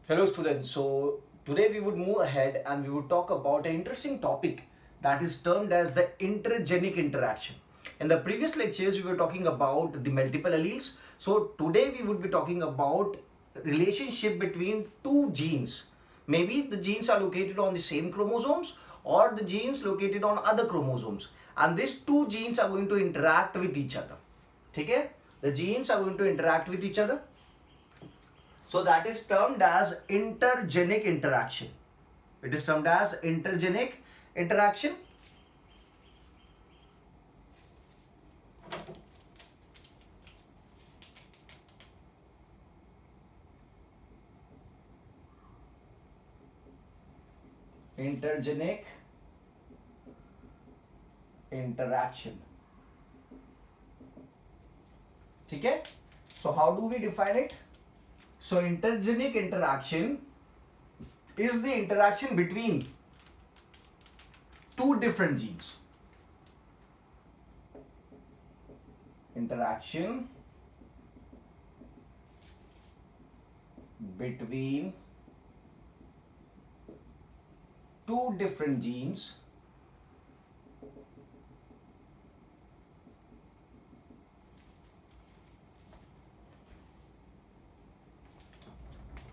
Hello students, so today we would move ahead and we would talk about an interesting topic that is termed as the intergenic interaction. In the previous lectures we were talking about the multiple alleles. So today we would be talking about relationship between two genes. Maybe the genes are located on the same chromosomes or the genes located on other chromosomes, and these two genes are going to interact with each other. Okay? The genes are going to interact with each other. So that is termed as intergenic interaction. It is termed as intergenic interaction. Intergenic interaction. Okay? So how do we define it? So intergenic interaction is the interaction between two different genes.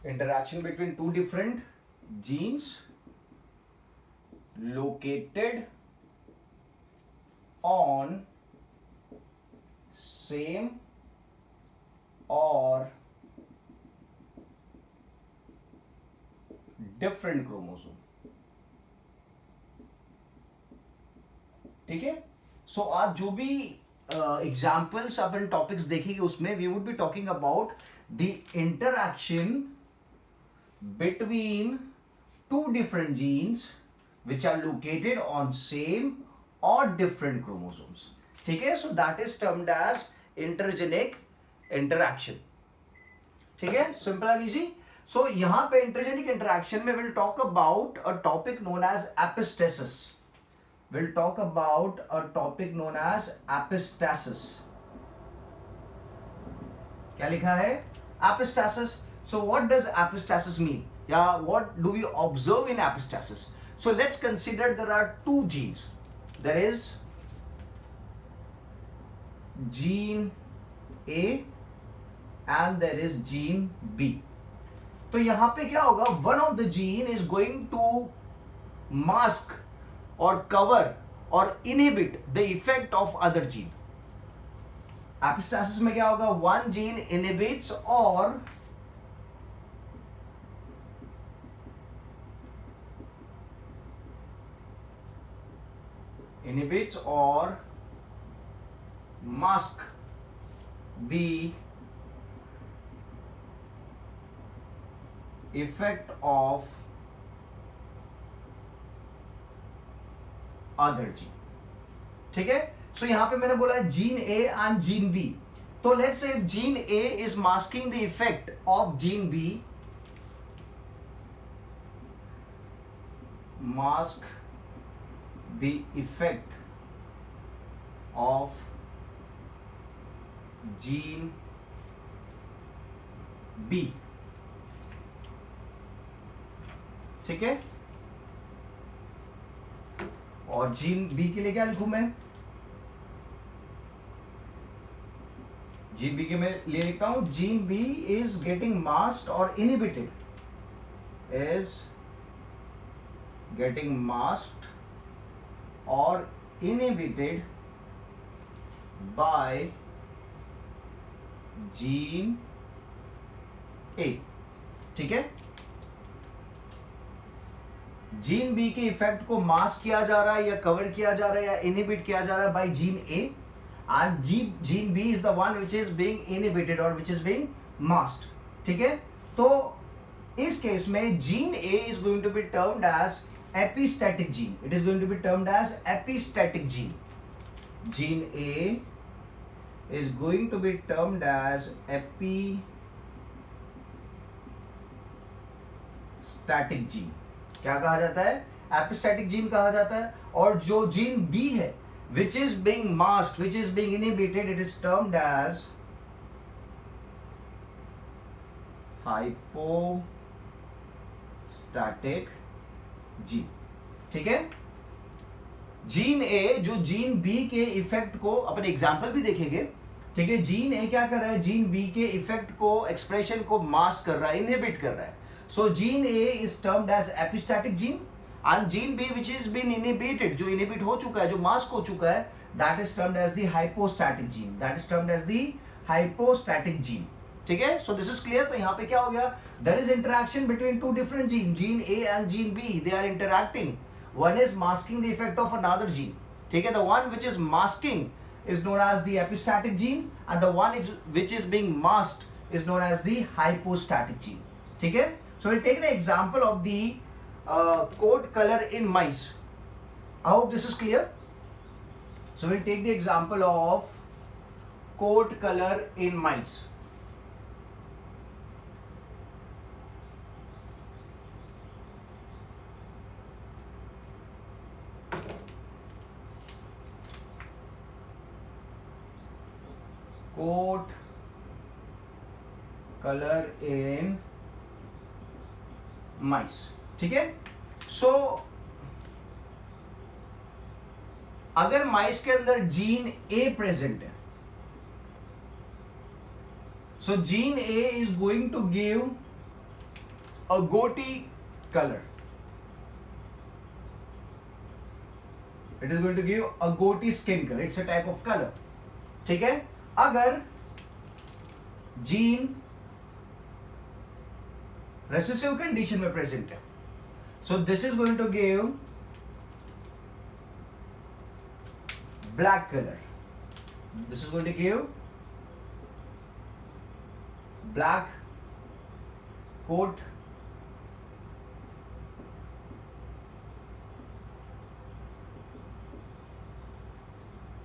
Interaction between two different genes located on same or different chromosome. ठीक है. सो आज जो भी examples अपन topics देखेंगे उसमें we would be talking about the interaction between two different genes which are located on same or different chromosomes. ठीक है. So that is termed as intergenic interaction. ठीक है. Simple and easy. So यहाँ पे intergenic interaction में we'll talk about a topic known as epistasis. We'll talk about a topic known as epistasis. क्या लिखा है? Epistasis. So what does epistasis mean? Yeah, what do we observe in epistasis? So let's consider there are two genes. There is gene A and there is gene B. तो यहाँ पे क्या होगा? One of the gene is going to mask or cover or inhibit the effect of other gene. Epistasis में क्या होगा? One gene inhibits or mask the effect of other gene. ठीक है. सो यहां पे मैंने बोला gene A and gene B. तो let's say gene A is masking the effect of gene B, mask the effect of gene B. ठीक है. और जीन बी के लिए क्या लिखूं मैं? जीन बी के लिए लिखता हूं gene B is getting masked और इनहिबिटेड, इज getting masked or inhibited by gene A. ठीक है. जीन बी के इफेक्ट को मास्क किया जा रहा है या कवर किया जा रहा है या इनहिबिट किया जा रहा है by gene A, and gene B is the one which is being inhibited और विच इज बीइंग मास्क्ड. ठीक है. तो इस केस में gene A is going to be termed as epistatic gene. It is going to be termed as epistatic gene. Gene A is going to be termed as epistatic gene. क्या कहा जाता है? Epistatic gene कहा जाता है. और जो gene B है which is being masked, which is being inhibited, it is termed as static gene, ठीक है। जीन ए जो जीन बी के इफेक्ट को, अपन एग्जांपल भी देखेंगे, ठीक है। जीन ए क्या कर रहा है, जीन बी के इफेक्ट को, एक्सप्रेशन को मास्क कर रहा है, इनहिबिट कर रहा है। So gene A is termed as epistatic gene and gene B which is been inhibited, जो इनहिबिट हो चुका है, जो मास्क हो चुका है, that is termed as the hypostatic gene, that is termed as the hypostatic gene, ठीक है। So this is clear. तो यहाँ पे क्या हो गया, there is interaction between two different gene, gene A and gene B, they are interacting, one is masking the effect of another gene, ठीक है। the one which is masking is known as the epistatic gene and the one which is being masked is known as the hypostatic gene, ठीक है। so we'll take an example of the coat color in mice. I hope this is clear. so we'll take the example of coat color in mice. Coat colour in mice, ठीक है। So अगर माइस के अंदर gene A present है, so gene A is going to give a agouti colour, it is going to give a agouti skin colour, it's a type of colour, ठीक है। अगर gene recessive condition में present है, so this is going to give black colour, this is going to give black coat,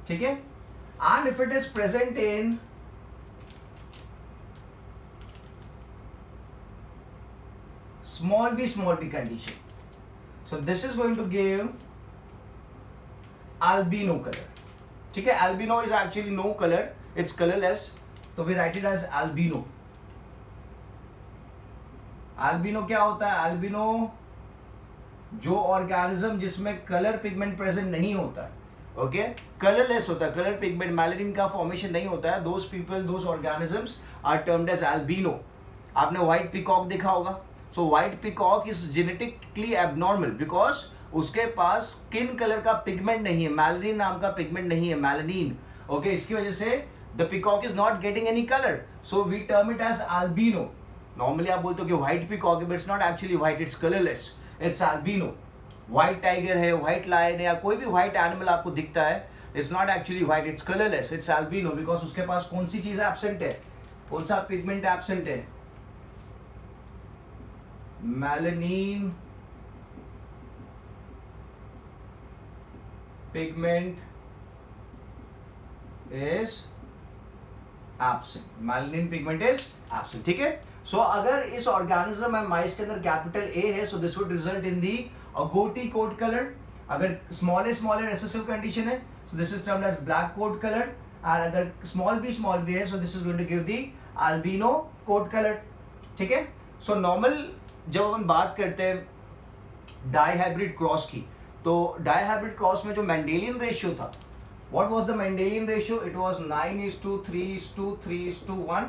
ठीक है। And if it is present in small b condition, so this is going to give albino color, ठीक है। albino is actually no color, it's colorless, so we write it as albino. albino क्या होता है, albino जो organism जिसमें colour pigment present नहीं होता है, ओके, कलरलेस होता है, कलर पिगमेंट मेलानिन का फॉर्मेशन नहीं होता है, those people, those organisms are termed as albino. आपने व्हाइट पीकॉक देखा होगा, so white peacock is genetically abnormal because उसके पास स्किन कलर का पिगमेंट नहीं है, मेलानिन नाम का पिगमेंट नहीं है, मेलानिन, ओके, इसकी वजह से the peacock is not getting any colour, so we term it as albino. Normally आप बोलते हो कि व्हाइट पीकॉक है, but it's not actually white, it's colourless, it's albino. White tiger है, व्हाइट लायन है, या कोई भी व्हाइट एनिमल आपको दिखता है, it's not actually white, it's colourless, it's albino, because उसके पास कौन सी चीज एब्सेंट है, कौन सा पिगमेंट एब्सेंट है, melanin pigment is absent, melanin pigment is absent, ठीक है। सो अगर इस ऑर्गेनिज्म में माइस के अंदर कैपिटल ए है, so this would result in the agouti coat colour. अगर स्मॉल ए रेसेसिव कंडीशन है, so this is termed as black coat colour, और अगर स्मॉल बी है, so this is going to give the albino coat colour, ठीक है। So normal जब अपन बात करते हैं डाई हाइब्रिड क्रॉस की, तो डाई हाइब्रिड क्रॉस में जो मेंडेलियन रेशियो था, what was the Mendelian ratio, it was 9:3:3:1।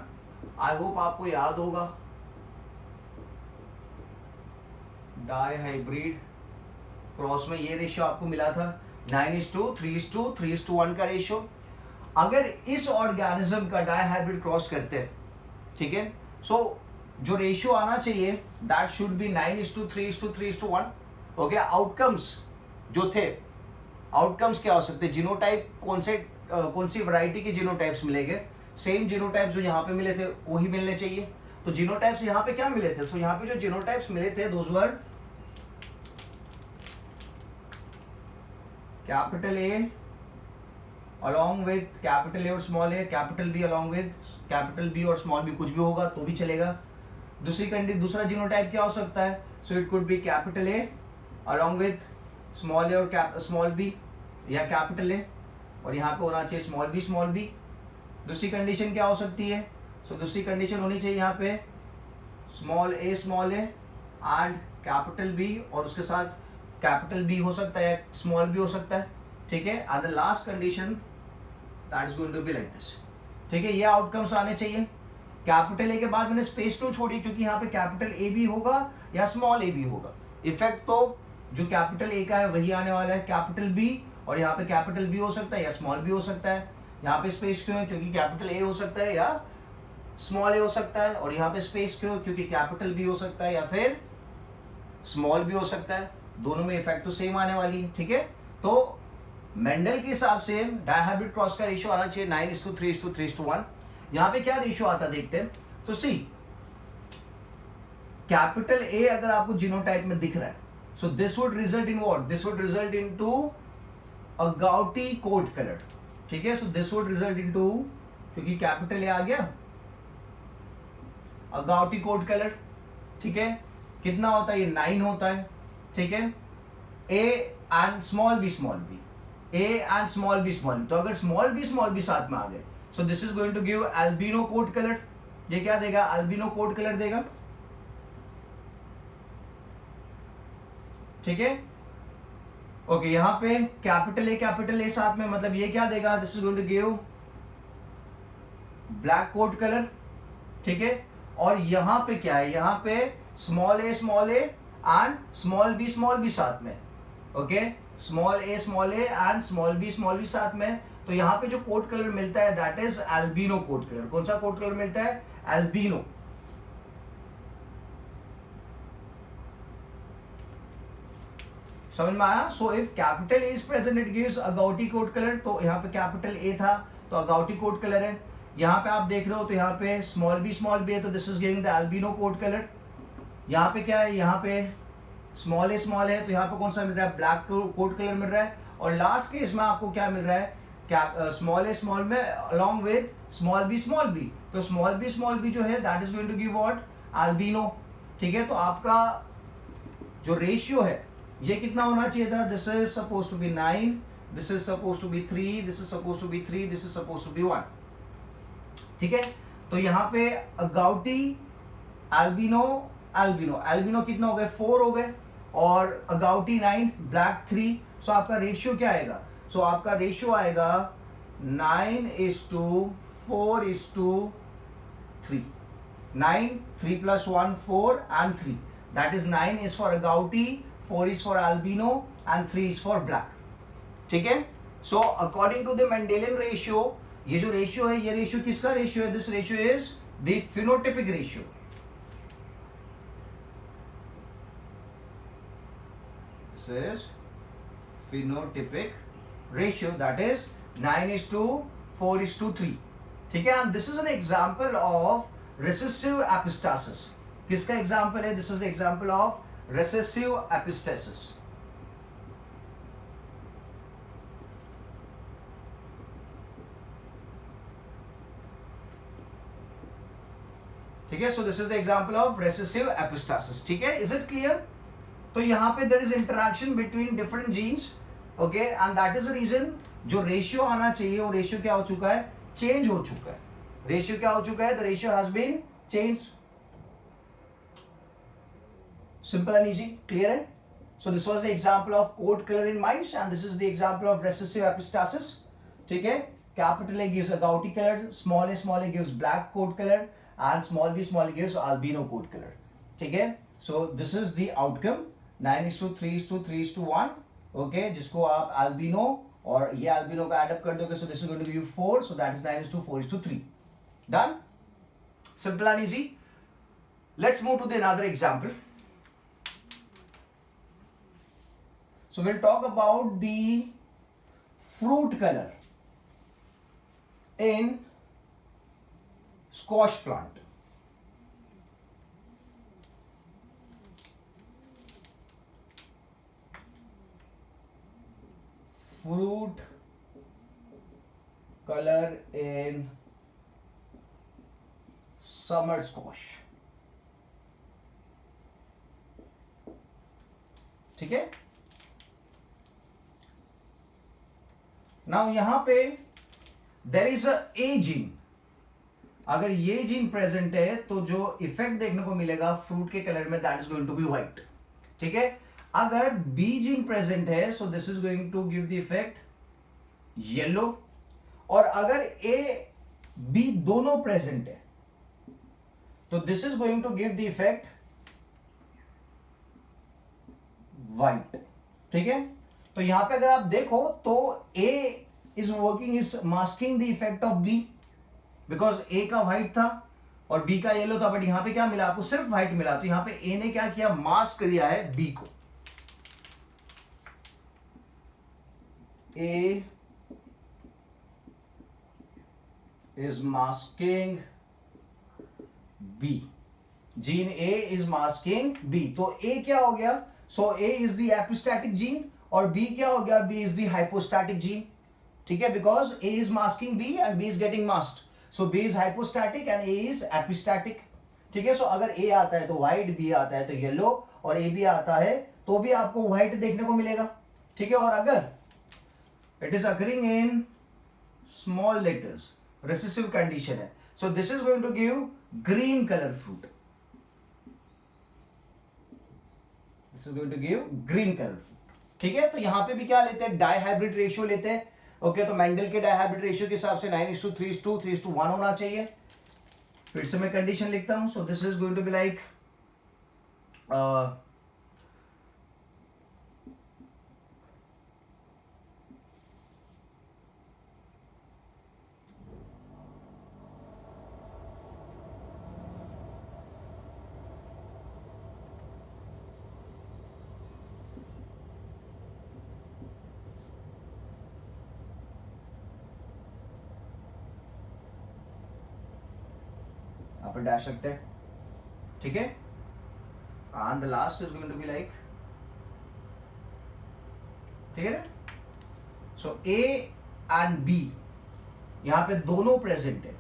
I hope आपको याद होगा, डाई हाइब्रिड क्रॉस में ये रेशियो आपको मिला था 9:3:3:1 का रेशियो। अगर इस ऑर्गेनिज्म का डाई हाइब्रिड क्रॉस करते हैं, ठीक है, सो जो रेशियो आना चाहिए that should be 9:3:3:1, okay. Outcomes जो थे, आउटकम्स क्या हो सकते हैं, जीनोटाइप कौन सी वैरायटी के जीनोटाइप्स मिलेंगे, सेम जीनोटाइप जो यहाँ पे मिले थे वही मिलने चाहिए। तो जीनोटाइप्स यहाँ पे क्या मिले थे, सो यहाँ पे जो जीनोटाइप्स मिले थे those were capital A along with capital A और small A, capital B along with capital B और स्मॉल बी, कुछ भी होगा तो भी चलेगा। दूसरा जीनोटाइप क्या हो सकता है, so it could be capital A along with small A और स्मॉल बी, या कैपिटल ए और यहाँ पे होना चाहिए स्मॉल बी। दूसरी कंडीशन क्या हो सकती है, सो दूसरी कंडीशन होनी चाहिए यहाँ पे small A and capital B और उसके साथ कैपिटल बी हो सकता है, स्मॉल बी हो सकता है, ठीक है। And the last condition that is going to be like this, ठीक है। ये आउटकम्स आने चाहिए। कैपिटल ए के बाद मैंने स्पेस क्यों छोड़ी, क्योंकि यहाँ पे कैपिटल ए भी होगा या स्मॉल ए भी होगा। इफेक्ट तो जो कैपिटल ए का है वही आने वाला है, कैपिटल बी, और यहाँ पे कैपिटल बी हो सकता है या स्मॉल बी हो सकता है। यहाँ पे स्पेस क्यों है, क्योंकि कैपिटल ए हो सकता है या स्मॉल ए हो सकता है, और यहाँ पे स्पेस क्यों, क्योंकि कैपिटल बी हो सकता है या फिर स्मॉल बी हो सकता है। दोनों में इफेक्ट तो सेम आने वाली है, ठीक है। तो मेंडल के हिसाब से डायहाइब्रिड क्रॉस का रेशियो आना चाहिए 9:3:3:1। यहाँ पे क्या रेशियो आता है देखते हैं। तो सी कैपिटल ए अगर आपको जीनोटाइप में दिख रहा है, so this would result in what, this would result into agouti coat colour, ठीक है। So this would result into, क्योंकि कैपिटल ए आ गया, अ गाउटी कोट कलर, ठीक है। कितना होता है ये 9 होता है, ठीक है। A and small B small B, A and small B small B, तो अगर स्मॉल बी साथ में आ गए, so this is going to give albino coat colour. ये क्या देगा, अल्बिनो कोट कलर देगा, ठीक है। ओके, यहां पे कैपिटल ए साथ में, मतलब ये क्या देगा, this is going to give black coat colour, ठीक है। और यहां पे क्या है, यहां पे small A and small B साथ में, okay. Small A and small B साथ में, तो यहां पे जो कोट कलर मिलता है that is albino coat colour. कौन सा कोट कलर मिलता है, अल्बिनो। समझ में आया। So if capital A is present it gives agouti coat colour. तो यहाँ पे कैपिटल ए था तो अगाउटी कोट कलर है। यहाँ पे आप देख रहे हो तो यहाँ पे स्मॉल बी है तो this is giving the albino coat colour. यहाँ पे क्या है, यहाँ पे स्मॉल है तो यहाँ पे कौन सा मिल रहा है, ब्लैक कोट कलर मिल रहा है। और लास्ट केस में आपको क्या मिल रहा है, स्मॉल में अलॉन्ग विद स्मॉल बी, तो स्मॉल बी जो है that is going to give what, albino, ठीक है। तो आपका जो रेशियो है ये कितना होना चाहिए था, this is suppose to be 9, this is suppose to be 3, this is suppose to be 3, this is suppose to be 1, ठीक है। तो यहाँ पे अगाउटी अल्बिनो कितना हो गए, 4 हो गए, और अगाउटी 9, ब्लैक 3। सो आपका रेशियो क्या आएगा, सो आपका रेशियो आएगा 9:4:3, 9, 3 + 1 4 and 3, that is 9 is for agouti, 4 is for albino and 3 is for black, ठीक है। So according to the Mendelian ratio, ये जो रेशियो है, ये रेशियो किसका रेशियो है, this ratio is the phenotypic ratio. This is phenotypic ratio, that is 9:4:3, ठीक है। and this is an example of recessive epistasis. किसका एग्जाम्पल है, this is the example of recessive epistasis, ठीक है। so this is the example of recessive epistasis, ठीक है। is it clear? तो यहाँ पे there is interaction between different genes, okay, and that is the reason जो ratio आना चाहिए वो रेशियो क्या हो चुका है, चेंज हो चुका है। रेशियो क्या हो चुका है, the ratio has been changed. Simple and easy, clear है। So this was the example of coat colour in mice and this is the example of recessive epistasis, ठीक है। Capital A gives agouti colour, small A gives black coat colour and small B gives albino coat colour, ठीक है। So this is the outcome 9:3:3:1, okay, जिसको आप albino और ये albino का add up कर दोगे, so this is going to give you 4, so that is 9:4:3। Done, simple and easy. Let's move to the another example. So will talk about the fruit colour in squash plant. fruit color in summer squash, ठीक है। Now यहां पे there is a A gene. अगर ये gene present है तो जो effect देखने को मिलेगा फ्रूट के कलर में that is going to be white, ठीक है, अगर बी जीन प्रेजेंट है so this is going to give the effect yellow, और अगर ए बी दोनों प्रेजेंट है तो this is going to give the effect white. ठीक है, तो यहां पे अगर आप देखो तो A is working, is masking the effect of B, because A का व्हाइट था और बी का येलो था, बट यहां पे क्या मिला आपको, सिर्फ व्हाइट मिला। तो यहां पे ए ने क्या किया, मास्क किया है बी को। A is masking B, gene A is masking B. तो ए क्या हो गया, so A is the epistatic gene और बी क्या हो गया, B is the hypostatic gene. ठीक है, because A is masking B and B is getting masked, so B is hypostatic and A is epistatic. ठीक है, सो अगर ए आता है तो व्हाइट, बी आता है तो येलो, और ए भी आता है तो भी आपको व्हाइट देखने को मिलेगा। ठीक है, और अगर it is occurring in small letters, recessive condition है, so this is going to give green colour fruit, this is going to give green colour fruit. ठीक है, तो यहां पे भी क्या लेते हैं, डाई हाइब्रिड रेशियो लेते हैं। ओके, तो मेंडल के डाई हाइब्रिड रेशियो के हिसाब से 9:3:2 3:1 होना चाहिए। फिर से मैं कंडीशन लिखता हूं, so this is going to be like आप डैश सकते हैं। ठीक है, and the last is going to be like, ठीक है ना, सो ए एंड बी यहां पे दोनों प्रेजेंट है,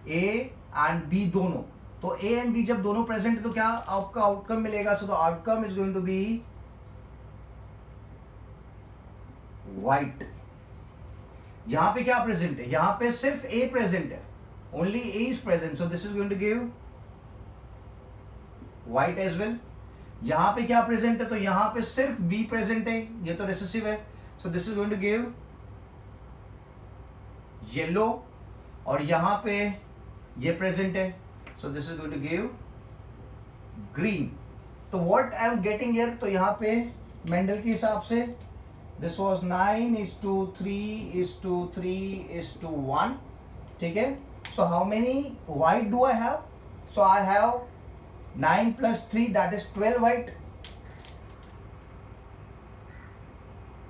ए एंड बी दोनों। तो ए एंड बी जब दोनों प्रेजेंट है तो क्या आपका आउटकम मिलेगा, so the outcome is going to be white. यहां पे क्या प्रेजेंट है, यहां पे सिर्फ ए प्रेजेंट है, only A is present, so this is going to give white as well. यहां पे क्या प्रेजेंट है, तो यहां पे सिर्फ बी प्रेजेंट है, ये तो रिसेसिव है, so this is going to give yellow, और यहां पे ये प्रेजेंट है, so this is going to give green. तो what I am getting here, तो यहां पे मेंडल के हिसाब से दिस वाज 9:3:3:1। ठीक है, so how many white do I have, so I have 9 + 3 that is 12 white,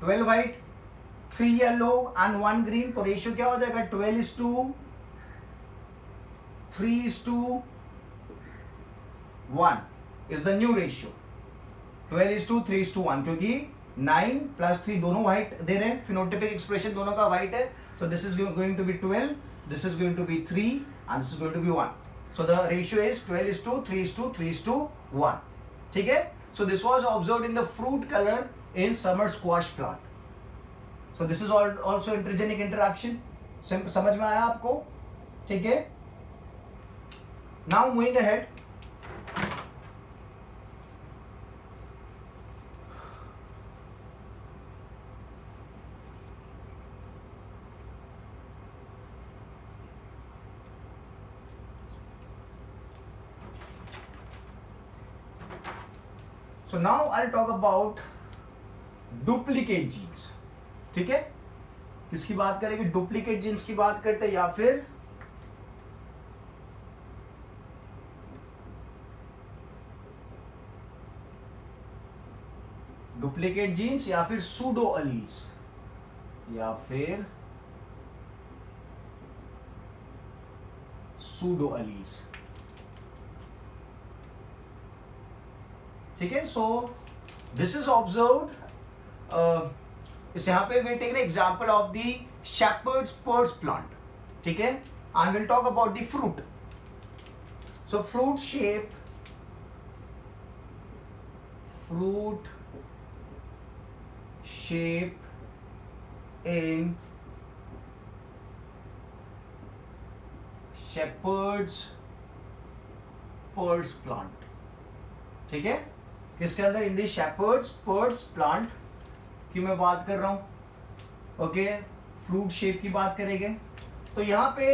12 white, 3 yellow and 1 green। तो रेशियो क्या हो जाएगा, 12:3:1 is the new ratio, 12:3:1, क्योंकि 9 + 3 दोनों व्हाइट दे रहे हैं, फिनोटिपिक एक्सप्रेशन दोनों का व्हाइट है, so this is going to be 12, this is going to be 3 and this is going to be 1. So the ratio is 12:3:1. ठीक है, so this was observed in the fruit color in summer squash plant. So this is also intergenic interaction. समझ में आया आपको? ठीक है, now moving ahead, so now I'll talk about duplicate genes. ठीक है, किसकी बात करेंगे, डुप्लीकेट जीन्स की बात करते हैं, या फिर डुप्लीकेट जीन्स, या फिर सूडो अलील्स, या फिर सूडो अलील्स। ठीक है, सो दिस इज ऑब्जर्व्ड, इस यहां पे we'll take an example of the shepherd's purse plant. ठीक है, and we'll talk about the fruit. So fruit shape in shepherd's purse plant. ठीक है, किसके अंदर? इन द शेपर्ड्स पर्ड्स प्लांट की मैं बात कर रहा हूं। ओके, फ्रूट शेप की बात करेंगे तो यहां पे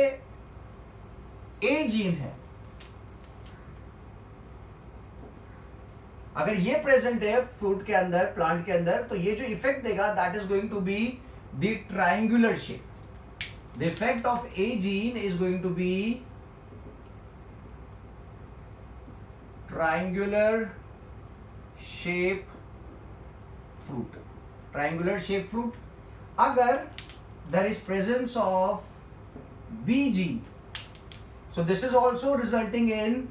ए जीन है, अगर ये प्रेजेंट है फ्रूट के अंदर, प्लांट के अंदर, तो ये जो इफेक्ट देगा that is going to be the triangular shape. The effect of A gene is going to be triangular shape fruit, triangular shape fruit. अगर there is presence of B gene, so this is also resulting in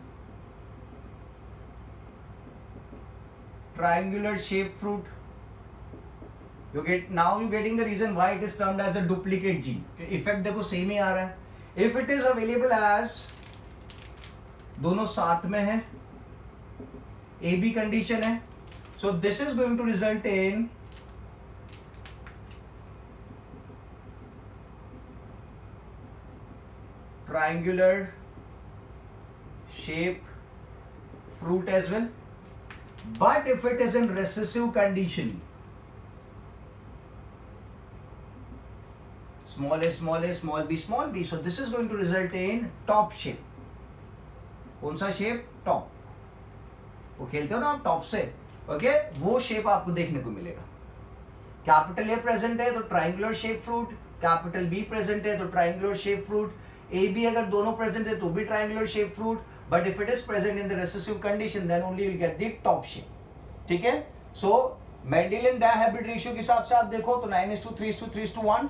triangular shaped fruit. You get, now you getting the reason why it is termed as the duplicate gene. Effect देखो same ही आ रहा है. If it is available as दोनों साथ में है, AB condition है, so this is going to result in triangular shape fruit as well. But if it is in recessive condition, small a, small a, small b, small b, so this is going to result in top shape. कौन सा shape? Top. वो खेलते हो ना आप top से, okay, वो shape आपको देखने को मिलेगा। कैपिटल ए प्रेजेंट है तो triangular shape fruit, capital B present है तो triangular shape fruit, A B अगर दोनों प्रेजेंट है तो भी triangular shape fruit, but if it is present in the recessive condition then only you will get the top shape. ठीक है, सो Mendelian dihybrid ratio के हिसाब से आप देखो तो 9:3:3:1।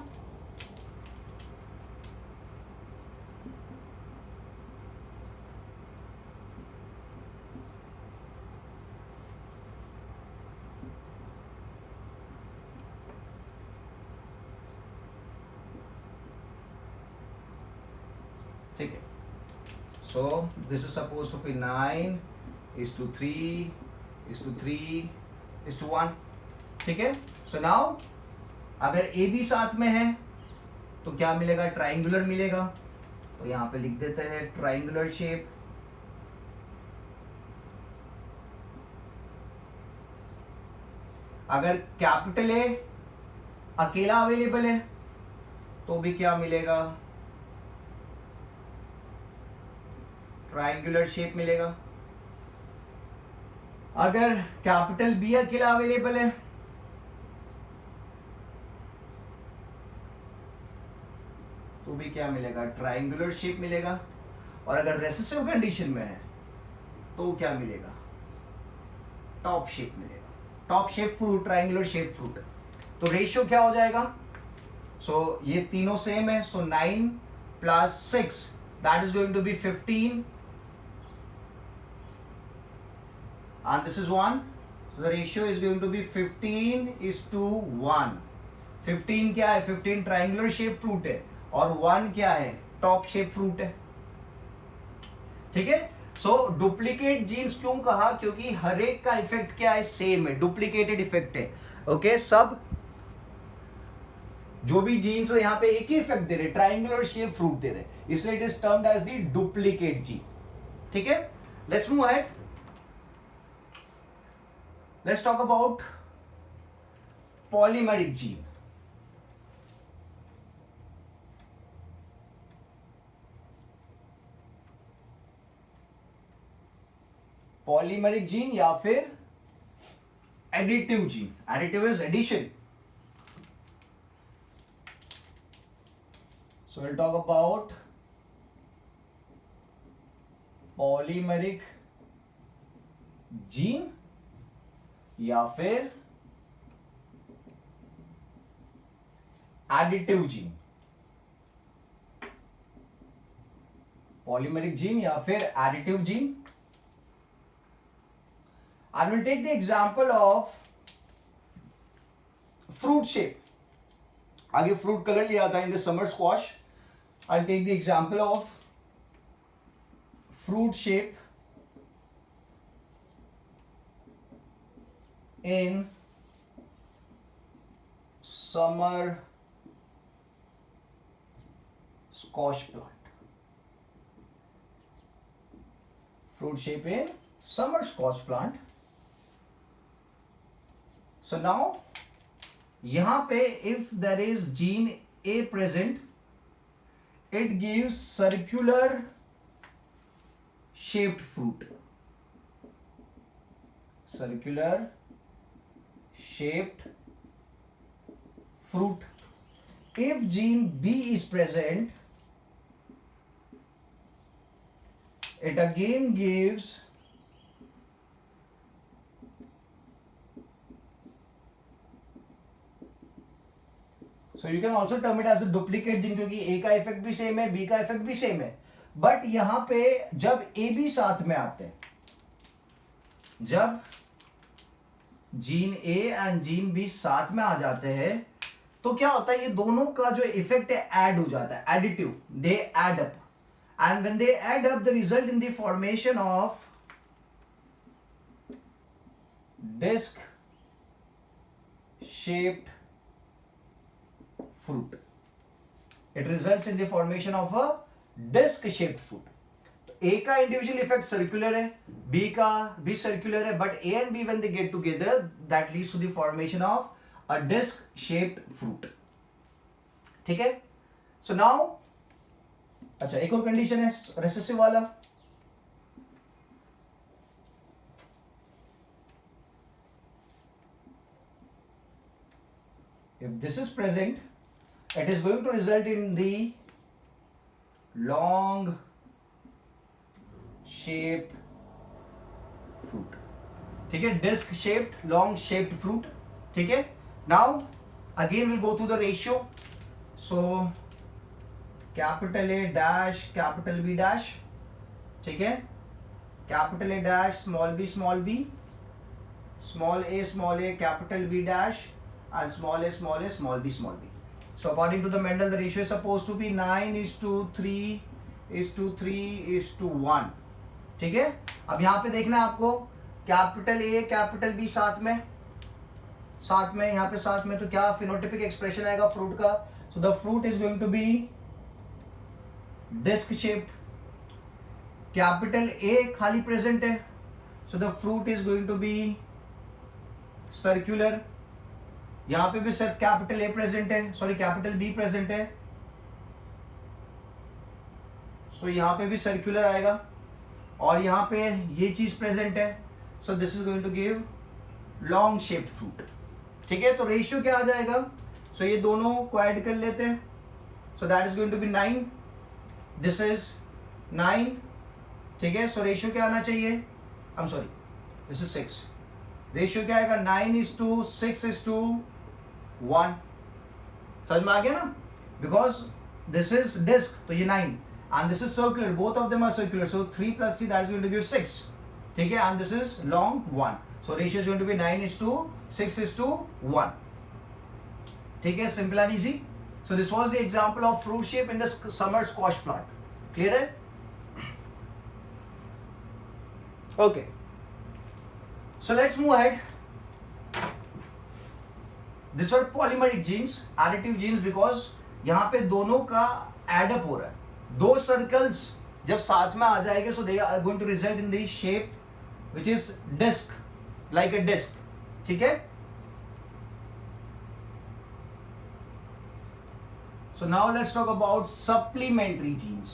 ठीक है, so this is suppose to be 9:3:3:1। ठीक है, सो नाउ अगर ए बी साथ में है तो क्या मिलेगा? ट्राइंगुलर मिलेगा, तो यहां पे लिख देते हैं ट्राइंगुलर शेप। अगर कैपिटल ए अकेला अवेलेबल है तो भी क्या मिलेगा? ट्रायंगुलर शेप मिलेगा। अगर कैपिटल बी अकेला अवेलेबल है तो भी क्या मिलेगा? ट्रायंगुलर शेप मिलेगा। और अगर रेसेसिव कंडीशन में है तो क्या मिलेगा? टॉप शेप मिलेगा। Top shape fruit, triangular shape fruit. तो रेशियो क्या हो जाएगा? सो ये तीनों सेम है, so 9 + 6 that is going to be 15 and this is 1, so the ratio is going to be 15:1। 15 क्या है? 15 ट्रायंगुलर शेप फ्रूट है और 1 क्या है? टॉप शेप फ्रूट है। ठीक है, सो डुप्लीकेट जीन्स क्यों कहा? क्योंकि हर एक का इफेक्ट क्या है? सेम है, डुप्लीकेटेड इफेक्ट है। ओके, सब जो भी जीन्स है यहां पे एक ही इफेक्ट दे रहे, ट्रायंगुलर शेप फ्रूट दे रहे, इसलिए it is termed as the duplicate gene. ठीक है, let's move ahead. Let's talk about polymeric gene. Polymeric gene या फिर additive gene. Additive is addition. So we'll talk about polymeric gene या फिर additive gene. Polymeric gene या फिर additive gene. I will take the example of fruit shape. आगे fruit colour लिया था in the summer squash. I take the example of fruit shape in summer squash plant. Fruit shape in summer squash plant. So now यहाँ पे if there is gene A present, it gives circular shaped fruit. Circular shaped fruit. If gene B is present, it again gives so you can also term it as a duplicate gene, क्योंकि A का effect भी same है, B का effect भी same है, but यहां पे जब A B साथ में आते हैं, जब gene A and gene B साथ में आ जाते हैं, तो क्या होता है, ये दोनों का जो इफेक्ट है ऐड हो जाता है, additive, they add up, and when they add up the result in the formation of disc shaped fruit. It results in the formation of a disc shaped fruit. तो A का individual effect circular है, B का भी circular है, but A and B when they get together that leads to the formation of a disc shaped fruit. ठीक है? So now अच्छा एक और कंडीशन है रेसेसिव वाला. If this is present, it is going to result in the long shaped fruit. ठीक है, disc shaped, long shaped fruit. ठीक है. Now again we'll go through the ratio. So capital A dash, capital B dash. ठीक है. Capital A dash, small b, small b, small a, capital B dash, and small a, small a, small b, small b. So according to the Mendel, the ratio is supposed to be 9:3:1. ठीक है. अब यहाँ पे देखना है आपको, capital A capital B साथ में यहाँ पे साथ में, तो क्या फिनोटिपिक एक्सप्रेशन आएगा फ्रूट का. So the fruit is going to be disc shaped. Capital A खाली प्रेजेंट है, so the fruit is going to be circular. यहां पे भी सिर्फ कैपिटल ए प्रेजेंट है, सॉरी कैपिटल बी प्रेजेंट है, सो यहां पे भी सर्कुलर आएगा, और यहां पे ये चीज प्रेजेंट है, so this is going to give long shaped fruit. ठीक है. तो रेशियो क्या आ जाएगा, सो ये दोनों को ऐड कर लेते हैं, so that is going to be 9, this is 9. ठीक है. सो रेशियो क्या आना चाहिए, I am sorry, this is 6. Ratio क्या आएगा, 9:6:1. समझ में आ गया ना, बिकॉज दिस इज डिस्क, तो ये 9, and this is circular, both of them are circular, so 3 + 3 that is going to give 6. ठीक है. And this is long 1, so ratio is going to be 9:6:1. ठीक है. Simple and easy. So this was the example of fruit shape in the summer squash plant. Clear है? Okay. So let's move ahead. These are polymeric genes, additive genes, because यहाँ पे दोनों का add up हो रहा है. दो circles जब साथ में आ जाएंगे, so they are going to result in the shape which is disc, like a disc. ठीक है? So now let's talk about supplementary genes.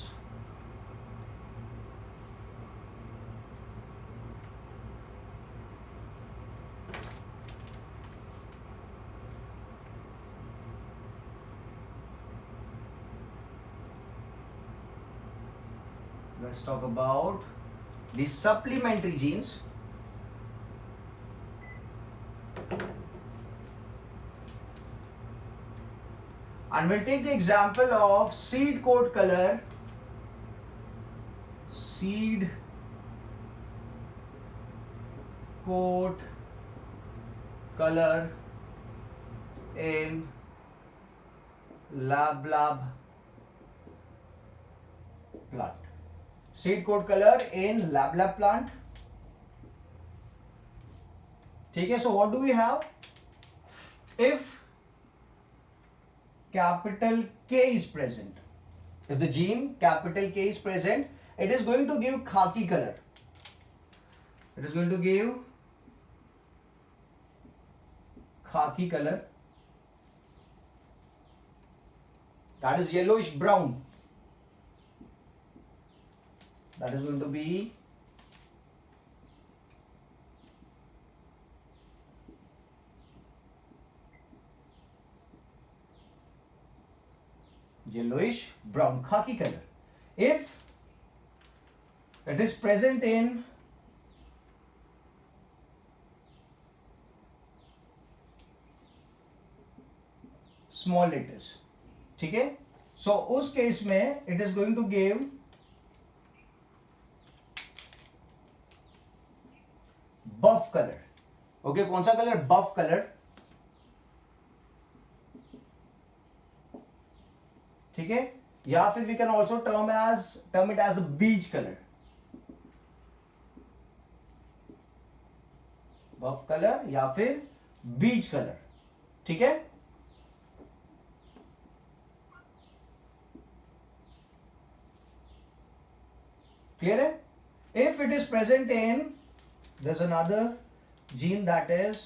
Let's talk about the supplementary genes. And we'll take the example of seed coat color, seed coat color in lab plant. Seed coat color in lab plant. ठीक है. So what do we have? If capital K is present, if the gene capital K is present, it is going to give khaki color. It is going to give khaki color, that is yellowish brown, that is going to be yellowish brown khaki color. If it is present in small letters, ठीक है, so उस case में it is going to give buff colour. Okay, कौन सा colour? Buff colour, ठीक है, या फिर we can also term it as a beach colour. Buff colour या फिर बीच कलर, ठीक है. Clear? If it is present in, there's another gene that is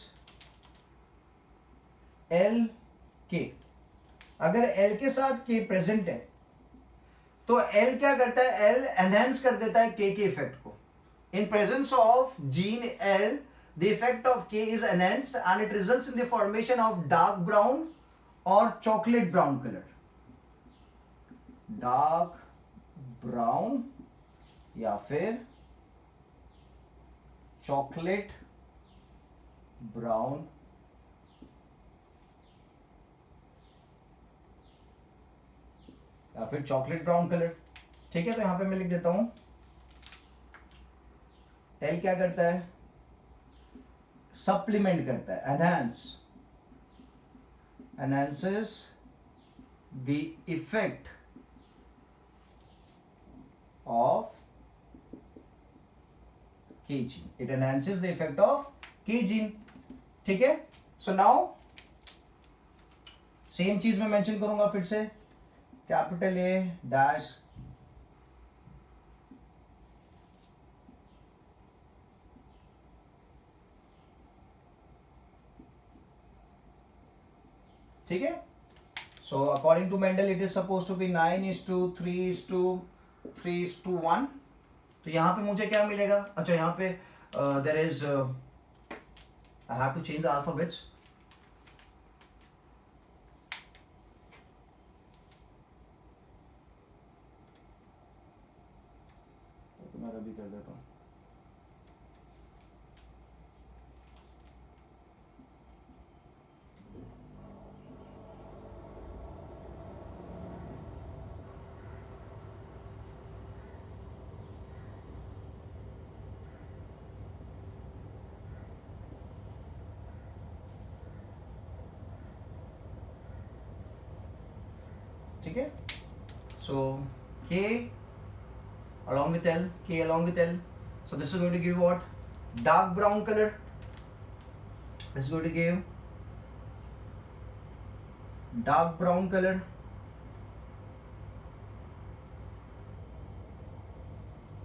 LK. अगर L के साथ K present है तो L क्या करता है? L enhance कर देता है K के इफेक्ट को. In presence of gene L, the effect of K is enhanced and it results in the formation of dark brown or chocolate brown color. Dark brown या फिर चॉकलेट ब्राउन या फिर chocolate brown colour, ठीक है. तो यहां पे मैं लिख देता हूं एल क्या करता है? सप्लीमेंट करता है, enhances the effect of K gene. It enhances the effect of K gene. ठीक है. So now सेम चीज मैं मेंशन करूंगा फिर से, कैपिटल A डैश ठीक है. So according to Mendel it is supposed to be 9:3:3:1. तो यहां पे मुझे क्या मिलेगा? अच्छा, यहां पे there is I have to change the alphabets. तो मैं अभी कर देता हूं. ठीक है. So K along with L, K along with L. So this is going to give what? Dark brown color. This is going to give dark brown color.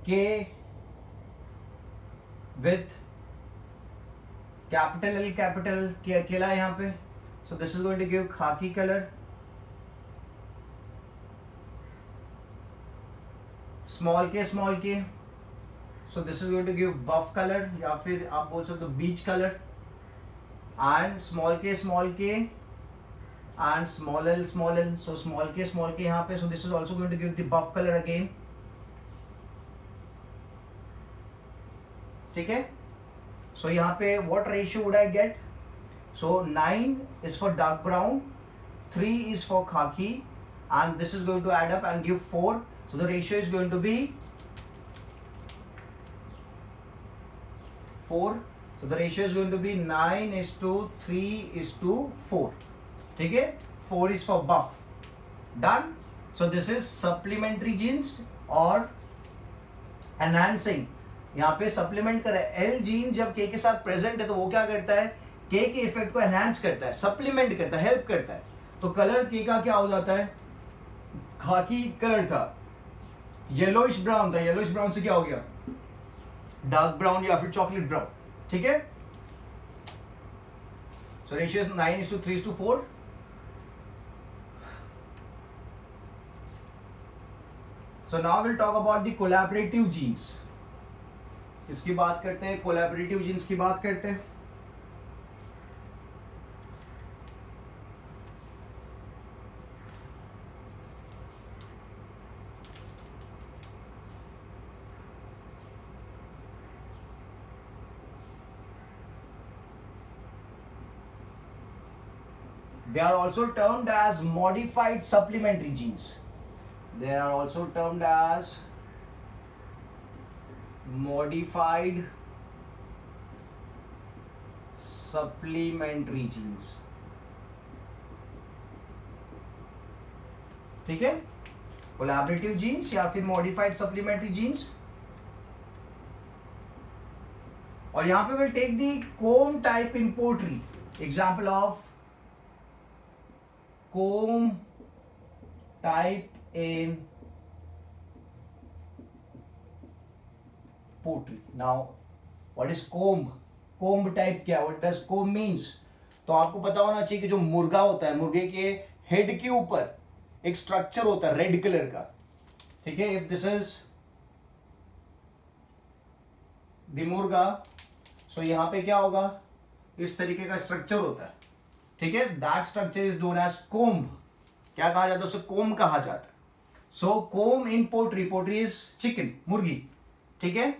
K with capital L, capital K अकेला है यहाँ पे. So this is going to give khaki color. Small K, so this is going to give buff colour या फिर आप बोल सकते हो beach colour. And small K and small L, so small K यहाँ पे. So this is also going to give the buff colour again, ठीक है. सो यहाँ पे what ratio would I get? So 9 is for dark brown, 3 is for khaki, and this is going to add up and give 4. So the ratio is going to be 4. So the ratio is going to be 9:3:4. ठीक है. 4 is for buff. Done. So this is supplementary genes or enhancing. यहाँ पे supplement कर रहा है. L gene जब K के साथ प्रेजेंट है तो वो क्या करता है? K के इफेक्ट को एनहांस करता है, सप्लीमेंट करता है, हेल्प करता है. तो कलर K का क्या हो जाता है? खाकी कलर था, येलोइश ब्राउन था, येलोइश ब्राउन से क्या हो गया? डार्क ब्राउन या फिर चॉकलेट ब्राउन, ठीक है. So ratio is 9:3:4. So now we'll talk about the collaborative genes. इसकी बात करते हैं, collaborative genes की बात करते हैं. They are also termed as modified supplementary genes. They are also termed as modified supplementary genes. ठीक है, कोलैबोरेटिव जीन्स या फिर मॉडिफाइड सप्लीमेंट्री जीन्स. और यहां पे will take the comb type in poultry. Example of comb type in poultry. Now what is comb? Comb type क्या? What does comb means? तो आपको पता होना चाहिए कि जो मुर्गा होता है, मुर्गे के हेड के ऊपर एक स्ट्रक्चर होता है रेड कलर का. ठीक है, इफ दिस इज द मुर्गा, सो यहां पे क्या होगा, इस तरीके का स्ट्रक्चर होता है. ठीक है, that structure is known as comb. क्या कहा जाता है उसे? कोम्ब कहा जाता है. So comb in poultry, poultry is chicken, मुर्गी. ठीक है,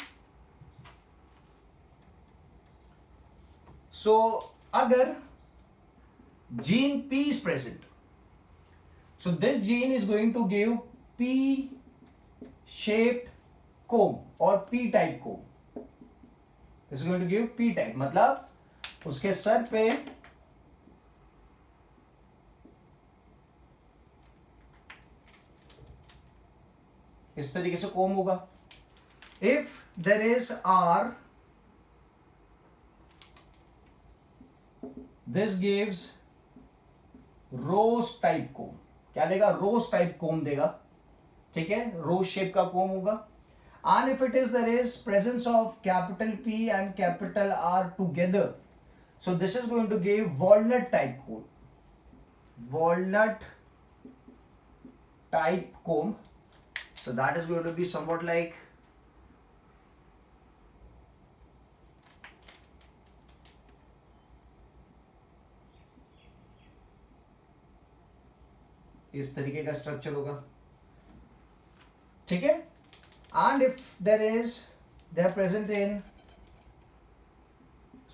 सो अगर gene P is present, so this gene is going to give P shaped comb और P type comb. Is going to give P type, मतलब उसके सर पे इस तरीके से कोम होगा. If there is R, this gives rose type कोम. क्या देगा? रोज टाइप कोम देगा. ठीक है, रोज शेप का कोम होगा. And if it is there is presence of capital P and capital R together, so this is going to give walnut type comb. Walnut type comb. So that is going to be somewhat like इस तरीके का structure होगा. ठीक है, and if there is they are present in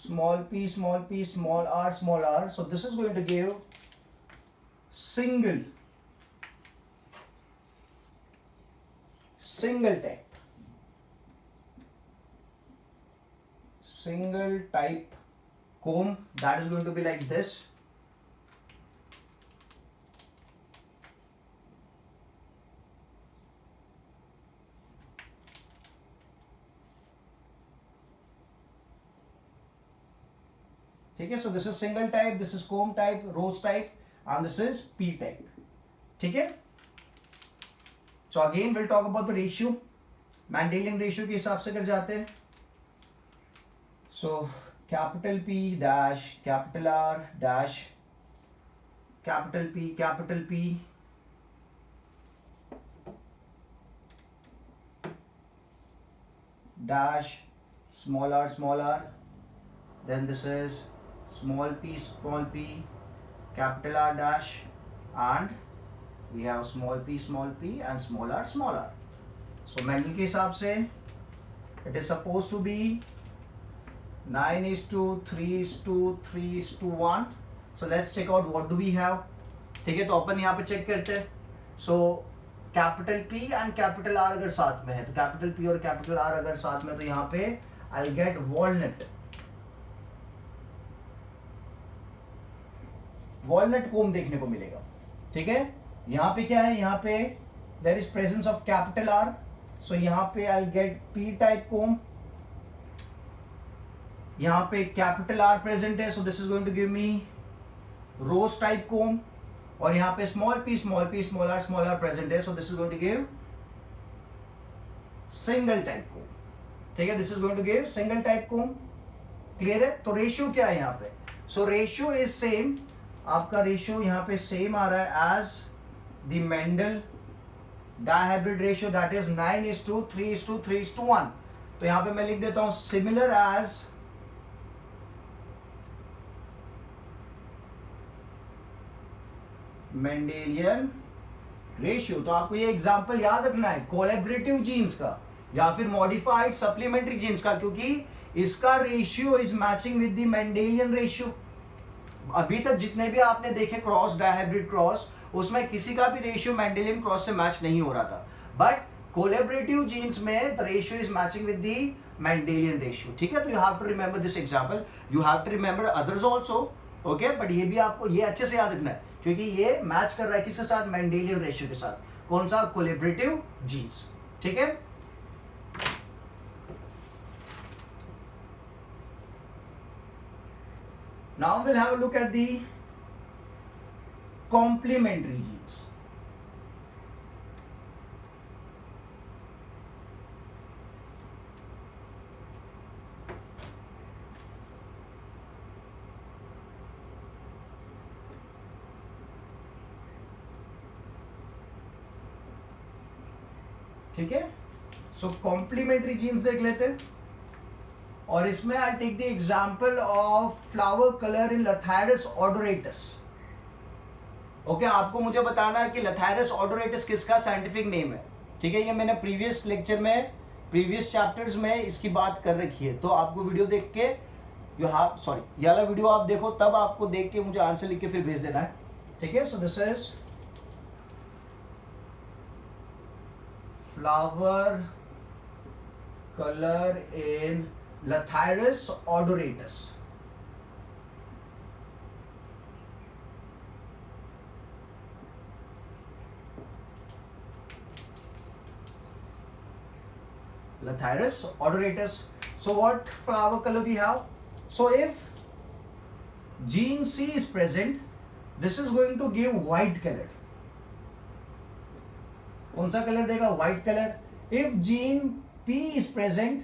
small p, small r, so this is going to give single type comb. That is going to be like this. ठीक है, so this is single type, this is comb type, rose type, and this is P type. ठीक है, so again we'll talk about the ratio. Mendelian ratio के हिसाब से कर जाते हैं. So capital P dash, capital R dash, capital P dash, small r, then this is small p, capital R dash, and we have small p and small r. So Mendel के हिसाब से it is supposed to be 9:3:1. So let's check out what do we have. ठीक है, तो अपन यहाँ पे check करते हैं. So capital P and capital R अगर साथ में है, तो कैपिटल P और कैपिटल R अगर साथ में, तो यहाँ पे I'll get वॉलनट कोम देखने को मिलेगा. ठीक है, यहाँ पे क्या है, यहाँ पे there is presence of capital R, so यहाँ पे I'll get P टाइप कोम. यहाँ पे कैपिटल R प्रेजेंट है, so this is going to give me rose type comb. और यहाँ पे small p, small r present है, so this is going to give single type comb. ठीक है, this is going to give single type comb. Clear है? तो ratio क्या है यहाँ पे? सो रेशियो इज सेम, आपका रेशियो यहाँ पे सेम आ रहा है as the Mendel dihybrid ratio, that is 9:3:3:1। तो यहाँ पे मैं लिख देता हूं सिमिलर एज मेंडेलियन रेशियो। तो आपको ये एग्जांपल याद रखना है कोलैबोरेटिव जीन्स का या फिर मॉडिफाइड सप्लीमेंट्री जीन्स का, क्योंकि इसका ratio is matching with the Mendelian ratio. अभी तक जितने भी आपने देखे क्रॉस, डायहाइब्रिड क्रॉस, उसमें किसी का भी रेशियो मेंडेलियन क्रॉस से मैच नहीं हो रहा था, बट कोलैबोरेटिव जीन्स में the ratio is matching with the Mendelian ratio. ठीक है, तो you have to remember this example, you have to remember others also, okay, but ये भी आपको ये अच्छे से याद रखना है क्योंकि ये मैच कर रहा है किसके साथ, मेंडेलियन रेशियो के साथ। कौन सा, कोलैबोरेटिव जीन्स। ठीक है, now we'll have a look at the complementary genes. ठीक है, सो कॉम्प्लीमेंट्री जीन्स देख लेते हैं, और इसमें I take the example of flower colour in Lathyrus odoratus. Okay, आपको मुझे बताना है कि लथायरस ओडोरेटस किसका साइंटिफिक नेम है। ठीक है, ये मैंने प्रीवियस लेक्चर में, प्रीवियस चैप्टर्स में इसकी बात कर रखी है, तो आपको वीडियो देख के ये वाला वीडियो आप देखो, तब आपको देख के मुझे आंसर लिख के फिर भेज देना है। ठीक है, so this is flower colour in Lathyrus odoratus. Lathyrus odoratus. So what flower color we have? So if gene C is present, this is going to give white color. कौन सा कलर देगा, white color. If gene P is present,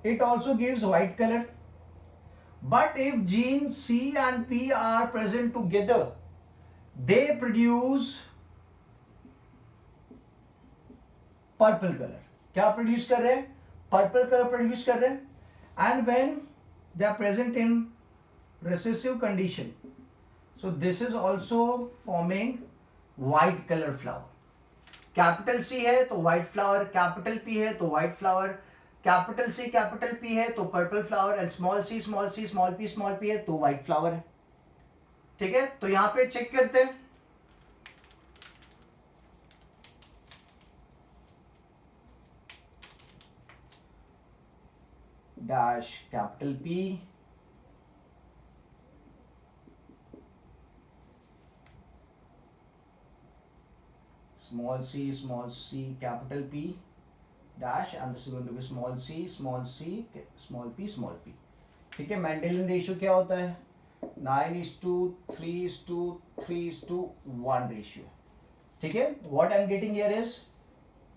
it also gives white color. But if gene C and P are present together, they produce purple color. क्या produce कर रहे हैं, purple color produce कर रहे हैं, and when they are present in recessive condition, so this is also forming white color flower. Capital C है तो white flower, capital P है तो white flower, capital C capital P है तो purple flower, and small c small c small p है तो white flower है। ठीक है, तो यहां पे चेक करते हैं, dash capital P, small c capital P dash, and this is going to be small c small p। ठीक है, मेंडेलियन रेशियो क्या होता है, 9:3:3:1 रेशियो। ठीक है, what I am getting here is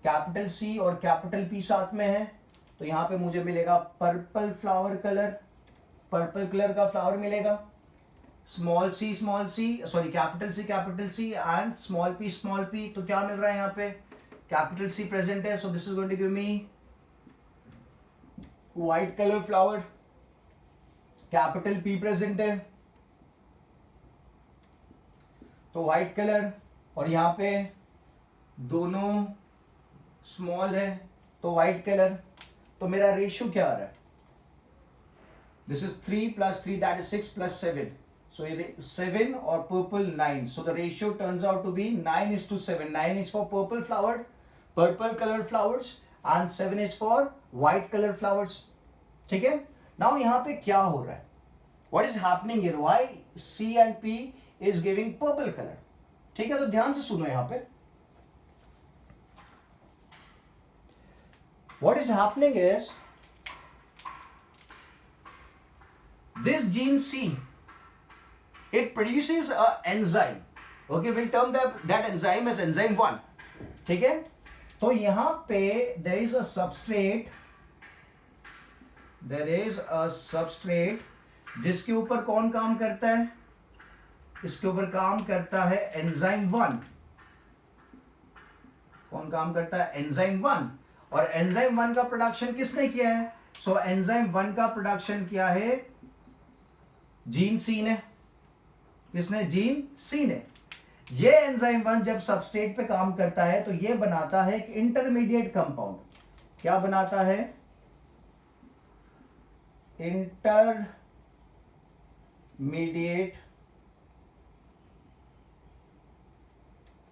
capital C और कैपिटल P साथ में है, तो यहाँ पे मुझे मिलेगा purple flower colour, purple colour का फ्लावर मिलेगा। Small c capital C and small p, तो क्या मिल रहा है यहाँ पे, कैपिटल C प्रेजेंट है, so this is going to give me white colour flower. Capital P present है तो व्हाइट कलर, और यहाँ पे दोनों स्मॉल है तो व्हाइट कलर। तो मेरा रेशियो क्या आ रहा है, this is 3 + 3 that is 6 + 7, so 7 or purple 9, so the ratio turns out to be 9:7. 9 is for purple colored flowers and 7 is for white colored flowers. ठीक है, now यहाँ पे क्या हो रहा है, what is happening here, why C and P is giving purple color। ठीक है, तो ध्यान से सुनो यहाँ पे, what is happening is this gene C, it produces a enzyme, okay, we'll term that enzyme as enzyme 1। ठीक है, तो यहां पे there is a substrate जिसके ऊपर कौन काम करता है? इसके ऊपर काम करता है एंजाइम 1। कौन काम करता है? एंजाइम 1। और एंजाइम 1 का प्रोडक्शन किसने किया है? सो एंजाइम 1 का प्रोडक्शन किया है जीन सी ने। किसने? जीन सी ने। ये एंजाइम 1 जब सबस्ट्रेट पे काम करता है तो ये बनाता है एक इंटरमीडिएट कंपाउंड। क्या बनाता है? इंटरमीडिएट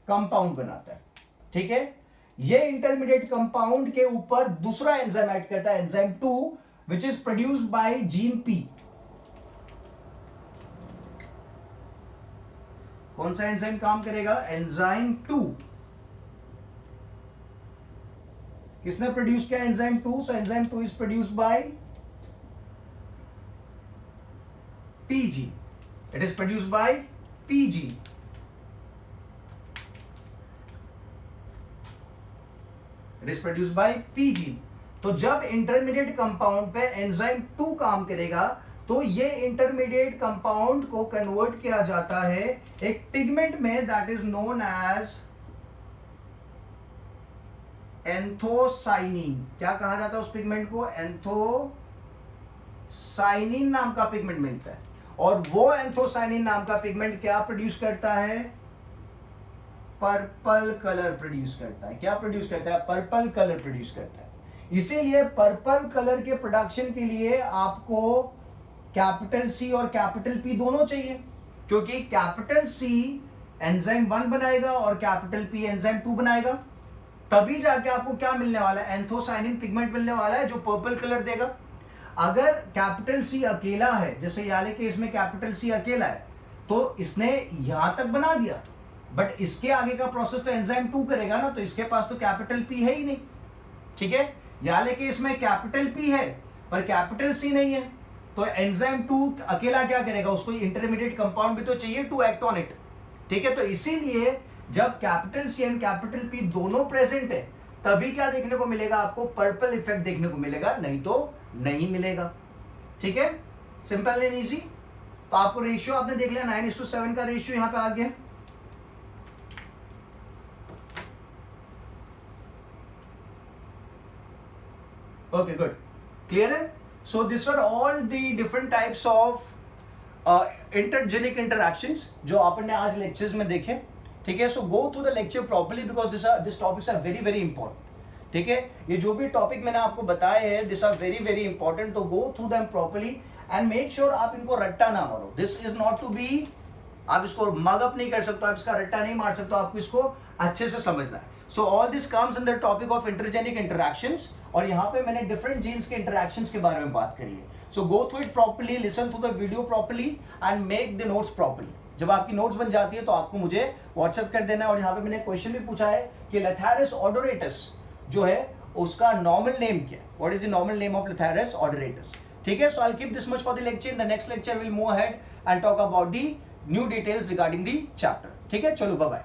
कंपाउंड बनाता है। ठीक है, ये इंटरमीडिएट कंपाउंड के ऊपर दूसरा एंजाइम ऐड करता है, enzyme 2, which is produced by gene P. कौन सा एंजाइम काम करेगा? एंजाइम 2। किसने प्रोड्यूस किया? Enzyme 2। So enzyme 2 is produced by PG. It is produced by PG. It is produced by PG. तो जब इंटरमीडिएट कंपाउंड पे एंजाइम 2 काम करेगा तो ये इंटरमीडिएट कंपाउंड को कन्वर्ट किया जाता है एक पिगमेंट में, that is known as anthocyanin. क्या कहा जाता है उस पिगमेंट को? एंथोसाइनिन नाम का पिगमेंट मिलता है। और वो एंथोसाइनिन नाम का पिगमेंट क्या प्रोड्यूस करता है? पर्पल कलर प्रोड्यूस करता है। क्या प्रोड्यूस करता है? पर्पल कलर प्रोड्यूस करता है। इसीलिए पर्पल कलर के प्रोडक्शन के लिए आपको कैपिटल सी और कैपिटल पी दोनों चाहिए, क्योंकि कैपिटल सी एंजाइम 1 बनाएगा और कैपिटल पी एंजाइम 2 बनाएगा। तभी जाके आपको क्या मिलने वाला है? एंथोसाइनिन पिगमेंट मिलने वाला है जो पर्पल कलर देगा। अगर कैपिटल सी अकेला है, जैसे ये वाले केस में कैपिटल सी अकेला है, तो इसने यहां तक बना दिया, बट इसके आगे का प्रोसेस तो एंजाइम 2 करेगा ना, तो इसके पास तो कैपिटल पी है ही नहीं। ठीक है, याले के इसमें कैपिटल पी है पर कैपिटल सी नहीं है, तो एंजाइम 2 अकेला क्या करेगा? उसको इंटरमीडिएट कंपाउंड भी तो चाहिए टू एक्ट ऑन इट। ठीक है, तो इसीलिए जब capital C and capital P दोनों प्रेजेंट है तभी क्या देखने को मिलेगा? आपको पर्पल इफेक्ट देखने को मिलेगा, नहीं तो नहीं मिलेगा। ठीक है, सिंपल एंड इजी। तो आपको रेशियो आपने देख लिया, 9:7 का रेशियो यहां पे आ गया। Okay, good. Clear है? So these were all the different types of intergenic interactions जो आपने आज lectures में देखे। ठीक है, so go through the lecture properly because these topics are very very important. ठीक है, ये जो भी टॉपिक मैंने आपको बताए हैं this are very very important, तो go through them properly and make sure आप इनको रट्टा ना मारो। This is not to be, आप इसको मग अप नहीं कर सकते, आप इसका रट्टा नहीं मार सकते, आपको इसको अच्छे से समझना है। So all this comes in the topic of intergenic interactions, और यहाँ पे मैंने डिफरेंट जीन्स के इंटरैक्शंस के बारे में बात करी है। So go through it properly, listen to the video properly and make the notes properly. जब आपकी नोट्स बन जाती है तो आपको मुझे व्हाट्सएप कर देना है। और यहाँ पे मैंने क्वेश्चन भी पूछा है कि लेथारिस ओडोरेटस जो है उसका नॉर्मल नेम क्या है? What is the normal name of Lathyrus odoratus? ठीक है, so I will keep this much for the lecture. In the next lecture will move ahead and talk about the new details regarding the chapter. ठीक है, चलो bye bye.